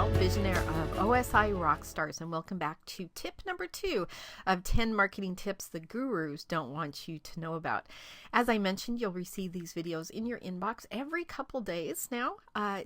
Michelle, visionaire of OSI Rockstars, and welcome back to tip number 2 of 10 marketing tips the gurus don't want you to know about. As I mentioned, you'll receive these videos in your inbox every couple days now.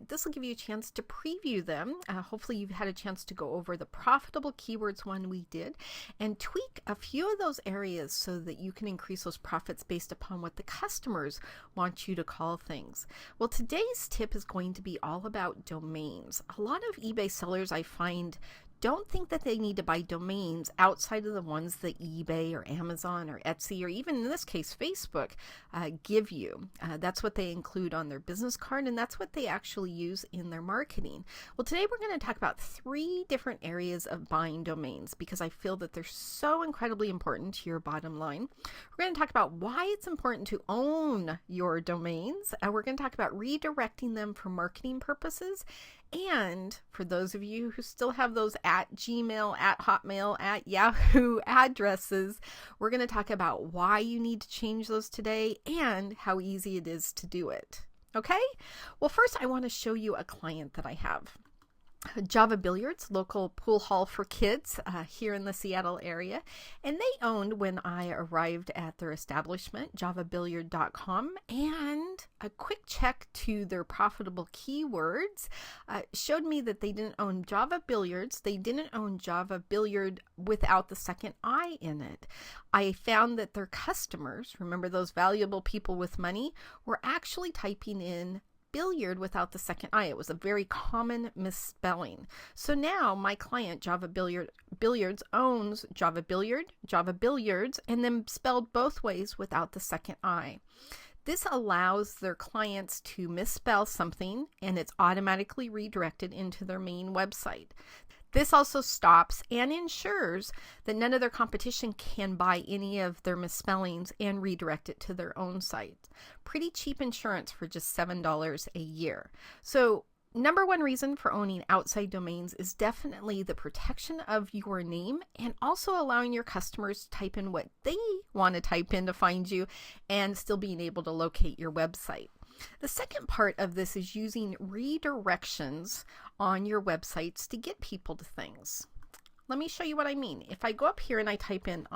This will give you a chance to preview them. Hopefully you've had a chance to go over the profitable keywords one we did and tweak a few of those areas so that you can increase those profits based upon what the customers want you to call things. Well, today's tip is going to be all about domains. A lot of eBay sellers I find don't think that they need to buy domains outside of the ones that eBay or Amazon or Etsy or even in this case Facebook give you. That's what they include on their business card, and that's what they actually use in their marketing. Well, today we're going to talk about 3 different areas of buying domains because I feel that they're so incredibly important to your bottom line. We're going to talk about why it's important to own your domains. We're going to talk about redirecting them for marketing purposes. And for those of you who still have those at Gmail, at Hotmail, at Yahoo addresses, we're going to talk about why you need to change those today and how easy it is to do it. Okay? Well, first I want to show you a client that I have. Java Billiards, local pool hall for kids here in the Seattle area. And they owned, when I arrived at their establishment, javabilliard.com. And a quick check to their profitable keywords showed me that they didn't own Java Billiards. They didn't own Java Billiard without the second I in it. I found that their customers, remember those valuable people with money, were actually typing in billiard without the second I. It was a very common misspelling. So now my client, Java Billiards, owns Java Billiard, Java Billiards, and then spelled both ways without the second I. This allows their clients to misspell something and it's automatically redirected into their main website. This also stops and ensures that none of their competition can buy any of their misspellings and redirect it to their own site. Pretty cheap insurance for just $7 a year. So number one reason for owning outside domains is definitely the protection of your name and also allowing your customers to type in what they want to type in to find you and still being able to locate your website. The second part of this is using redirections on your websites to get people to things. Let me show you what I mean. If I go up here and I type in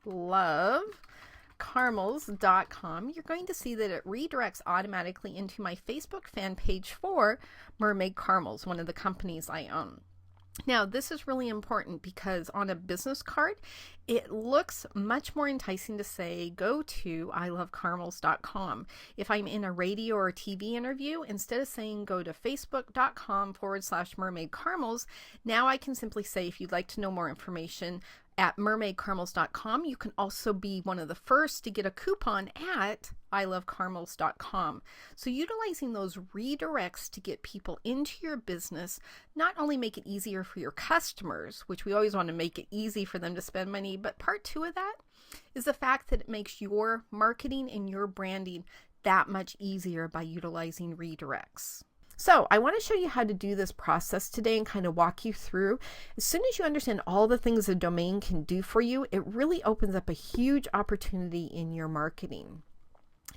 ilovecaramels.com, you're going to see that it redirects automatically into my Facebook fan page for Mermaid Caramels, one of the companies I own. Now, this is really important because on a business card, it looks much more enticing to say, go to ilovecaramels.com. If I'm in a radio or TV interview, instead of saying go to facebook.com/mermaidcaramels, now I can simply say, if you'd like to know more information, at mermaidcaramels.com. You can also be one of the first to get a coupon at ilovecaramels.com. So utilizing those redirects to get people into your business not only make it easier for your customers, which we always want to make it easy for them to spend money, but part 2 of that is the fact that it makes your marketing and your branding that much easier by utilizing redirects. So I want to show you how to do this process today and kind of walk you through. As soon as you understand all the things a domain can do for you, it really opens up a huge opportunity in your marketing.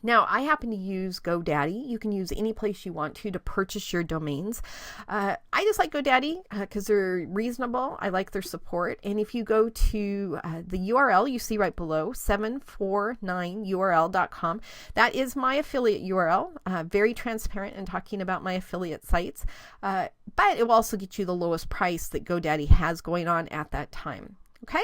Now, I happen to use GoDaddy. You can use any place you want to purchase your domains. I just like GoDaddy because they're reasonable. I like their support. And if you go to the URL you see right below, 749url.com, that is my affiliate URL. Very transparent in talking about my affiliate sites. But it will also get you the lowest price that GoDaddy has going on at that time. Okay?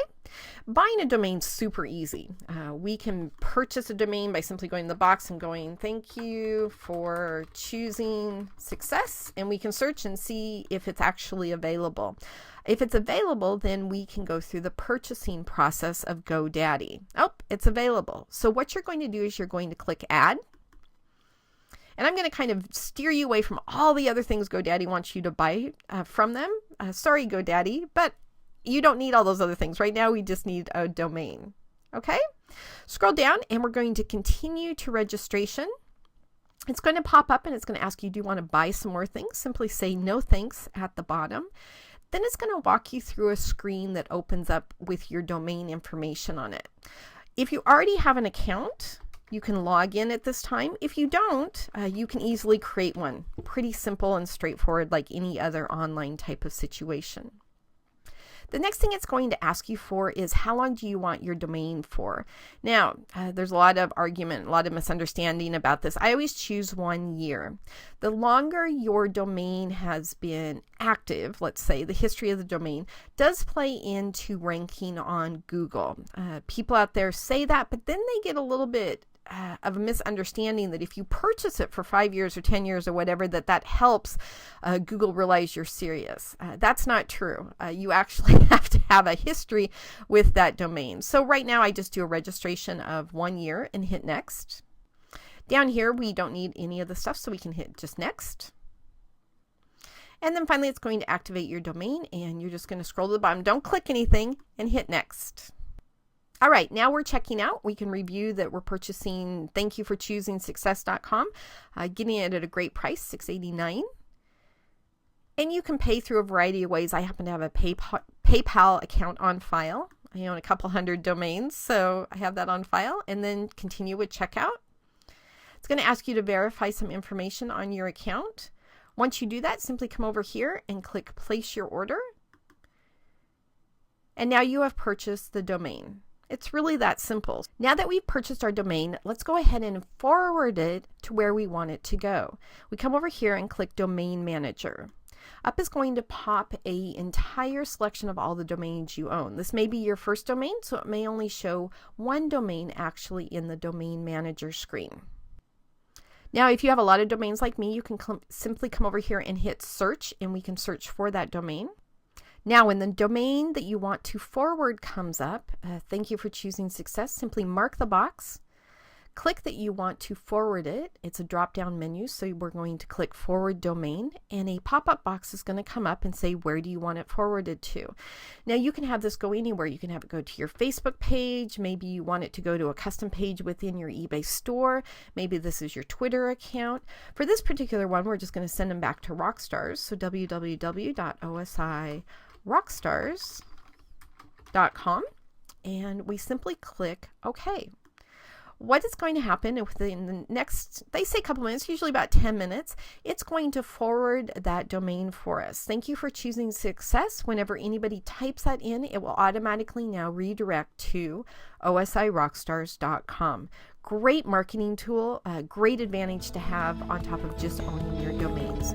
Buying a domain is super easy. We can purchase a domain by simply going to the box and going, thank you for choosing success, and we can search and see if it's actually available. If it's available, then we can go through the purchasing process of GoDaddy. Oh, it's available. So what you're going to do is you're going to click add. And I'm going to kind of steer you away from all the other things GoDaddy wants you to buy from them. Sorry, GoDaddy, but you don't need all those other things. Right now, we just need a domain. Okay? Scroll down and we're going to continue to registration. It's going to pop up and it's going to ask you, do you want to buy some more things? Simply say no thanks at the bottom. Then it's going to walk you through a screen that opens up with your domain information on it. If you already have an account, You can log in at this time. If you don't, you can easily create one. Pretty simple and straightforward, like any other online type of situation. The next thing it's going to ask you for is how long do you want your domain for? Now, there's a lot of argument, a lot of misunderstanding about this. I always choose 1 year. The longer your domain has been active, let's say the history of the domain, does play into ranking on Google. People out there say that, but then they get a little bit of a misunderstanding that if you purchase it for 5 years or 10 years or whatever, that helps Google realize you're serious. That's not true. You actually have to have a history with that domain. So right now I just do a registration of 1 year and hit next. Down here we don't need any of the stuff, so we can hit just next. And then finally it's going to activate your domain, and you're just going to scroll to the bottom. Don't click anything and hit next. All right, now we're checking out. We can review that we're purchasing Thank You for Choosing Success.com, getting it at a great price, $6.89. And you can pay through a variety of ways. I happen to have a PayPal account on file. I own a couple hundred domains, so I have that on file. And then continue with checkout. It's going to ask you to verify some information on your account. Once you do that, simply come over here and click Place Your Order. And now you have purchased the domain. It's really that simple. Now that we've purchased our domain, let's go ahead and forward it to where we want it to go. We come over here and click Domain Manager. Up is going to pop an entire selection of all the domains you own. This may be your first domain, so it may only show one domain actually in the Domain Manager screen. Now, if you have a lot of domains like me, you can simply come over here and hit Search, and we can search for that domain. Now, when the domain that you want to forward comes up, Thank You for Choosing Success, simply mark the box, click that you want to forward it. It's a drop-down menu, so we're going to click Forward Domain, and a pop-up box is going to come up and say, where do you want it forwarded to? Now, you can have this go anywhere. You can have it go to your Facebook page. Maybe you want it to go to a custom page within your eBay store. Maybe this is your Twitter account. For this particular one, we're just going to send them back to Rockstars, so www.osirockstars.com, and we simply click OK. What is going to happen within the next, they say a couple minutes, usually about 10 minutes, it's going to forward that domain for us. Thank you for choosing success. Whenever anybody types that in, it will automatically now redirect to osirockstars.com. Great marketing tool, a great advantage to have on top of just owning your domains.